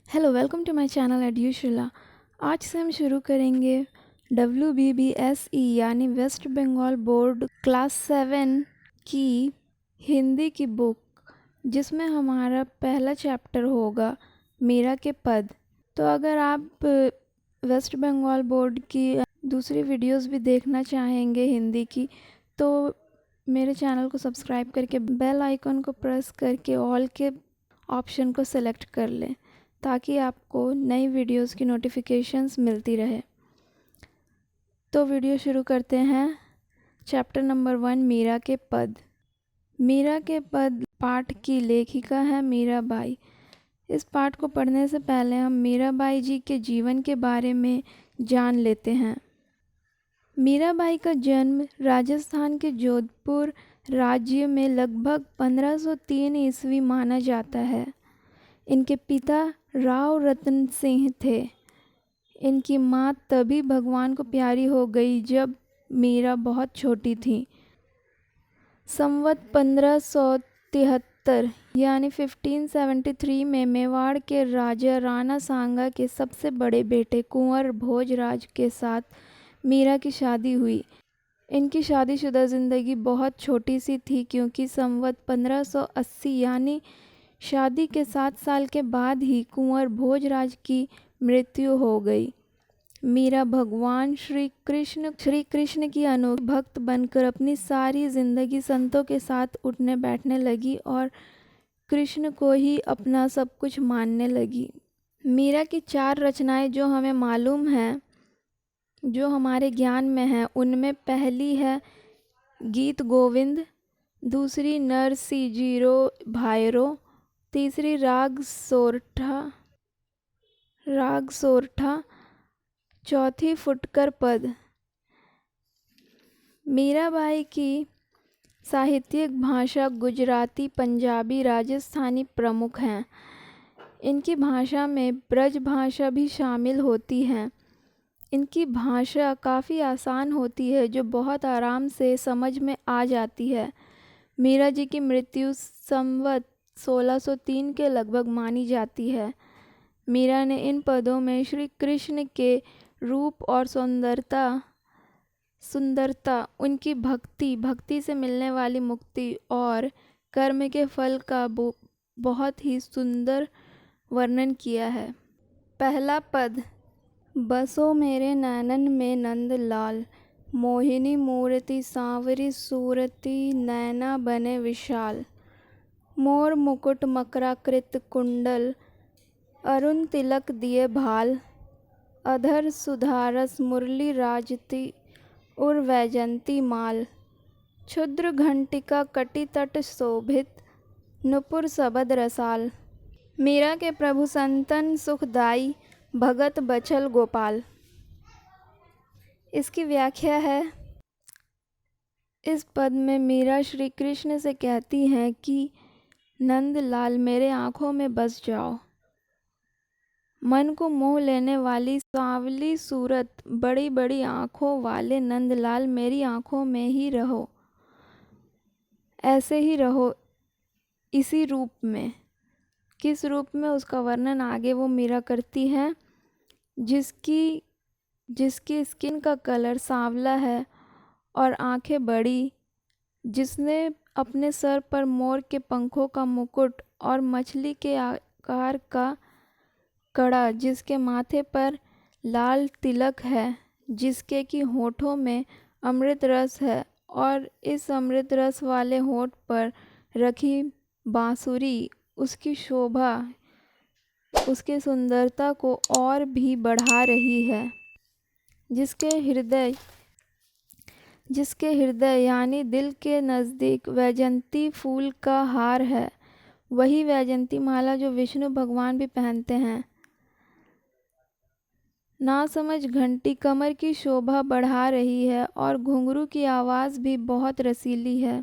Hello welcome to my channel एड्यूशुला। आज से हम शुरू करेंगे WBBSE यानी वेस्ट बंगाल बोर्ड क्लास 7 की हिंदी की बुक, जिसमें हमारा पहला चैप्टर होगा मीरा के पद। तो अगर आप वेस्ट बंगाल बोर्ड की दूसरी वीडियोस भी देखना चाहेंगे हिंदी की, तो मेरे चैनल को सब्सक्राइब करके बेल आइकन को प्रेस करके ऑल के ऑप्शन को सेलेक्ट कर लें ताकि आपको नई वीडियोस की नोटिफिकेशंस मिलती रहे। तो वीडियो शुरू करते हैं। चैप्टर नंबर 1, मीरा के पद। मीरा के पद पाठ की लेखिका है मीराबाई। इस पाठ को पढ़ने से पहले हम मीराबाई जी के जीवन के बारे में जान लेते हैं। मीराबाई का जन्म राजस्थान के जोधपुर राज्य में लगभग 1503 ईस्वी माना जाता है। इनके पिता राव रतन सिंह थे। इनकी माँ तभी भगवान को प्यारी हो गई जब मीरा बहुत छोटी थी। संवत 1573 यानी 1573 में मेवाड़ के राजा राणा सांगा के सबसे बड़े बेटे कुंवर भोजराज के साथ मीरा की शादी हुई। इनकी शादीशुदा ज़िंदगी बहुत छोटी सी थी क्योंकि संवत 1580 यानी शादी के 7 साल के बाद ही कुंवर भोजराज की मृत्यु हो गई। मीरा भगवान श्री कृष्ण की अनोखी भक्त बनकर अपनी सारी जिंदगी संतों के साथ उठने बैठने लगी और कृष्ण को ही अपना सब कुछ मानने लगी। मीरा की 4 रचनाएं जो हमें मालूम हैं, जो हमारे ज्ञान में हैं, उनमें पहली है गीत गोविंद, दूसरी नरसिंजीरो भायरो, तीसरी राग सोरठा, चौथी फुटकर पद। मीराबाई की साहित्यिक भाषा गुजराती, पंजाबी, राजस्थानी प्रमुख हैं। इनकी भाषा में ब्रज भाषा भी शामिल होती है। इनकी भाषा काफ़ी आसान होती है जो बहुत आराम से समझ में आ जाती है। मीरा जी की मृत्यु संवत 1603 के लगभग मानी जाती है। मीरा ने इन पदों में श्री कृष्ण के रूप और सुंदरता, उनकी भक्ति से मिलने वाली मुक्ति और कर्म के फल का बहुत ही सुंदर वर्णन किया है। पहला पद, बसो मेरे नैनन में नंद लाल, मोहिनी मूर्ति सांवरी सूरती, नैना बने विशाल, मोर मुकुट मकराकृत कुंडल, अरुण तिलक दिए भाल, अधर सुधारस मुरली राजती, उर वैजंती माल, क्षुद्र घंटिका कटी तट शोभित, नुपुर सबद रसाल, मीरा के प्रभु संतन सुखदाई, भगत बचल गोपाल। इसकी व्याख्या है, इस पद में मीरा श्री कृष्ण से कहती हैं कि नंदलाल मेरे आँखों में बस जाओ। मन को मोह लेने वाली सांवली सूरत, बड़ी बड़ी आँखों वाले नंदलाल मेरी आँखों में ही रहो, ऐसे ही रहो, इसी रूप में। किस रूप में, उसका वर्णन आगे वो मीरा करती है। जिसकी स्किन का कलर सांवला है और आँखें बड़ी, जिसने अपने सर पर मोर के पंखों का मुकुट और मछली के आकार का कड़ा, जिसके माथे पर लाल तिलक है, जिसके की होठों में अमृत रस है और इस अमृत रस वाले होठ पर रखी बांसुरी उसकी शोभा, उसकी सुंदरता को और भी बढ़ा रही है। जिसके हृदय यानी दिल के नज़दीक वैजंती फूल का हार है, वही वैजंती माला जो विष्णु भगवान भी पहनते हैं। ना समझ घंटी कमर की शोभा बढ़ा रही है और घुंघरू की आवाज़ भी बहुत रसीली है।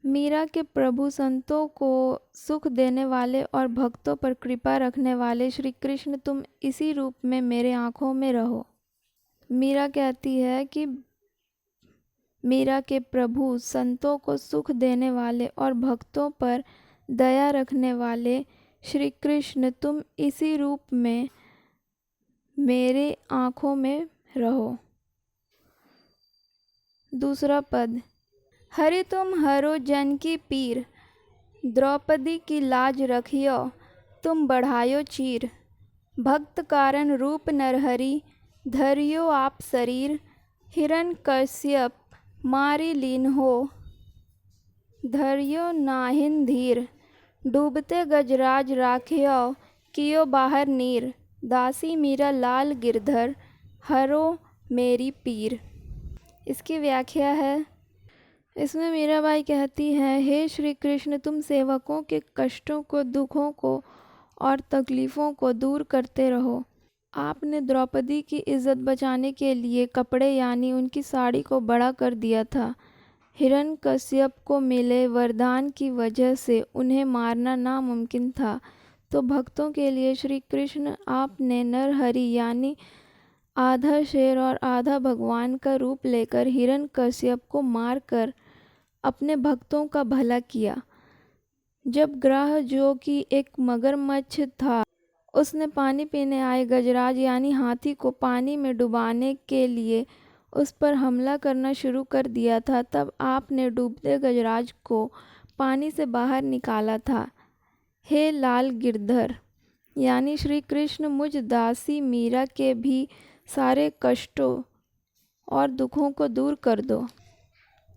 मीरा के प्रभु संतों को सुख देने वाले और भक्तों पर कृपा रखने वाले श्री कृष्ण, तुम इसी रूप में मेरे आँखों में रहो। मीरा कहती है कि मीरा के प्रभु संतों को सुख देने वाले और भक्तों पर दया रखने वाले श्री कृष्ण तुम इसी रूप में मेरे आँखों में रहो। दूसरा पद, हरि तुम हरो जन की पीर, द्रौपदी की लाज रखियो तुम बढ़ायो चीर। भक्त कारण रूप नरहरि, धरियो आप शरीर, हिरण कश्यप मारी लीन हो, धरियो नाहिन धीर। डूबते गजराज राखियो कियो बाहर नीर, दासी मीरा लाल गिरधर हरो मेरी पीर। इसकी व्याख्या है, इसमें मीराबाई कहती हैं, हे श्री कृष्ण तुम सेवकों के कष्टों को, दुखों को और तकलीफ़ों को दूर करते रहो। आपने द्रौपदी की इज्जत बचाने के लिए कपड़े यानी उनकी साड़ी को बड़ा कर दिया था। हिरण्यकश्यप को मिले वरदान की वजह से उन्हें मारना नामुमकिन था, तो भक्तों के लिए श्री कृष्ण आपने नरहरि यानी आधा शेर और आधा भगवान का रूप लेकर हिरण्यकश्यप को मारकर अपने भक्तों का भला किया। जब ग्राह जो कि एक मगरमच्छ था, उसने पानी पीने आए गजराज यानी हाथी को पानी में डुबाने के लिए उस पर हमला करना शुरू कर दिया था, तब आपने डूबते गजराज को पानी से बाहर निकाला था। हे लाल गिरधर यानी श्री कृष्ण मुझ दासी मीरा के भी सारे कष्टों और दुखों को दूर कर दो।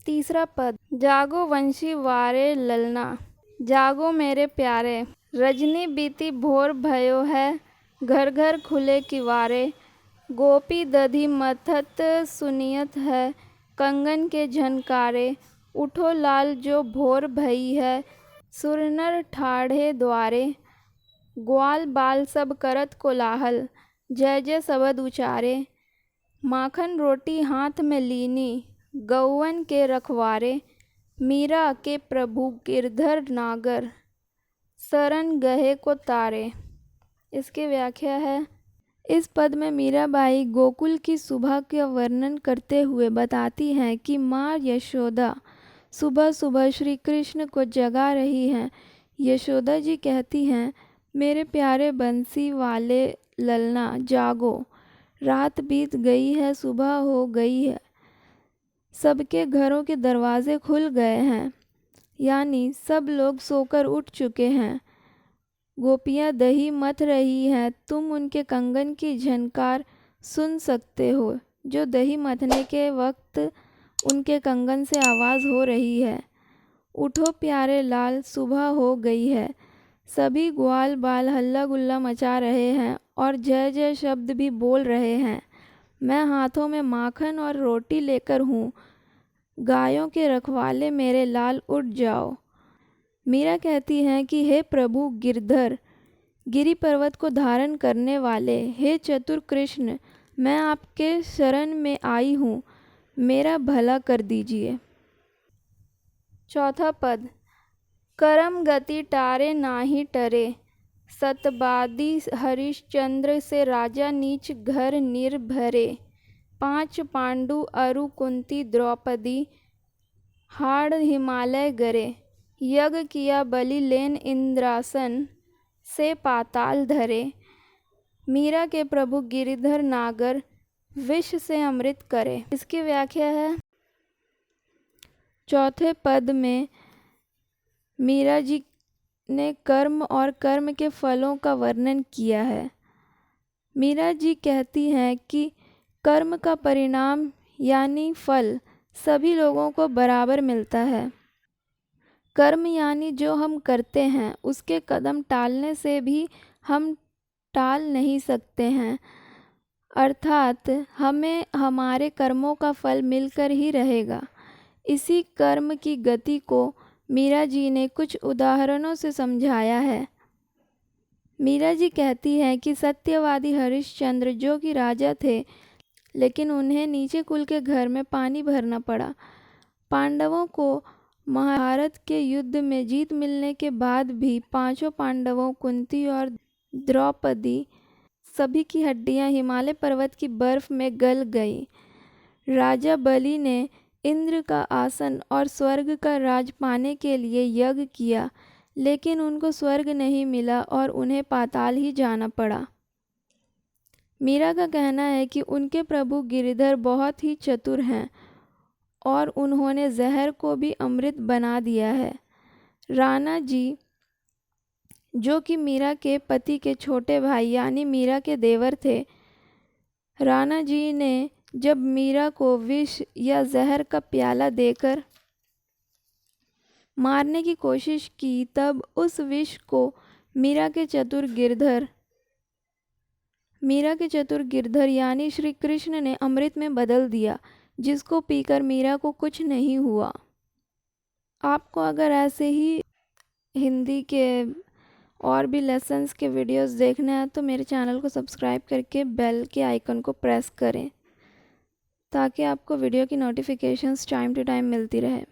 तीसरा पद, जागो वंशी वारे ललना, जागो मेरे प्यारे, रजनी बीती भोर भयो है, घर घर खुले किवारे। गोपी दधि मथत सुनियत है, कंगन के झनकारे। उठो लाल जो भोर भई है, सुरनर ठाढ़े द्वारे। ग्वाल बाल सब करत कोलाहल, जय जय शब्द उचारे। माखन रोटी हाथ में लीनी, गौवन के रखवारे। मीरा के प्रभु गिरधर नागर, शरण गहे को तारे। इसकी व्याख्या है, इस पद में मीराबाई गोकुल की सुबह का वर्णन करते हुए बताती हैं कि माँ यशोदा सुबह सुबह श्री कृष्ण को जगा रही हैं। यशोदा जी कहती हैं, मेरे प्यारे बंसी वाले ललना जागो, रात बीत गई है, सुबह हो गई है, सबके घरों के दरवाजे खुल गए हैं, यानी सब लोग सोकर उठ चुके हैं। गोपियाँ दही मथ रही हैं, तुम उनके कंगन की झनकार सुन सकते हो, जो दही मथने के वक्त उनके कंगन से आवाज़ हो रही है। उठो प्यारे लाल, सुबह हो गई है। सभी ग्वाल बाल हल्ला गुल्ला मचा रहे हैं और जय जय शब्द भी बोल रहे हैं। मैं हाथों में माखन और रोटी लेकर हूँ। गायों के रखवाले मेरे लाल उठ जाओ। मीरा कहती हैं कि हे प्रभु गिरधर, गिरि पर्वत को धारण करने वाले, हे चतुर कृष्ण, मैं आपके शरण में आई हूँ, मेरा भला कर दीजिए। चौथा पद, करम गति टारे नाही टरे, सतबादी हरिश्चंद्र से राजा नीच घर निर्भरे। 5 पांडु अरु कुंती द्रौपदी, हाड़ हिमालय गरे। यज्ञ किया बलि लेन इंद्रासन, से पाताल धरे। मीरा के प्रभु गिरिधर नागर, विष से अमृत करे। इसकी व्याख्या है, चौथे पद में मीरा जी ने कर्म और कर्म के फलों का वर्णन किया है। मीरा जी कहती हैं कि कर्म का परिणाम यानी फल सभी लोगों को बराबर मिलता है। कर्म यानी जो हम करते हैं उसके कदम टालने से भी हम टाल नहीं सकते हैं, अर्थात हमें हमारे कर्मों का फल मिलकर ही रहेगा। इसी कर्म की गति को मीरा जी ने कुछ उदाहरणों से समझाया है। मीरा जी कहती हैं कि सत्यवादी हरिश्चंद्र जो कि राजा थे, लेकिन उन्हें नीचे कुल के घर में पानी भरना पड़ा। पांडवों को महाभारत के युद्ध में जीत मिलने के बाद भी पांचों पांडवों, कुंती और द्रौपदी, सभी की हड्डियां हिमालय पर्वत की बर्फ में गल गई। राजा बलि ने इंद्र का आसन और स्वर्ग का राज पाने के लिए यज्ञ किया, लेकिन उनको स्वर्ग नहीं मिला और उन्हें पाताल ही जाना पड़ा। मीरा का कहना है कि उनके प्रभु गिरधर बहुत ही चतुर हैं और उन्होंने जहर को भी अमृत बना दिया है। राणा जी, जो कि मीरा के पति के छोटे भाई यानी मीरा के देवर थे, राणा जी ने जब मीरा को विष या जहर का प्याला देकर मारने की कोशिश की, तब उस विष को मीरा के चतुर गिरधर यानी श्री कृष्ण ने अमृत में बदल दिया, जिसको पीकर मीरा को कुछ नहीं हुआ। आपको अगर ऐसे ही हिंदी के और भी लेसन्स के वीडियोस देखने हैं तो मेरे चैनल को सब्सक्राइब करके बेल के आइकन को प्रेस करें ताकि आपको वीडियो की नोटिफिकेशंस टाइम टू टाइम मिलती रहे।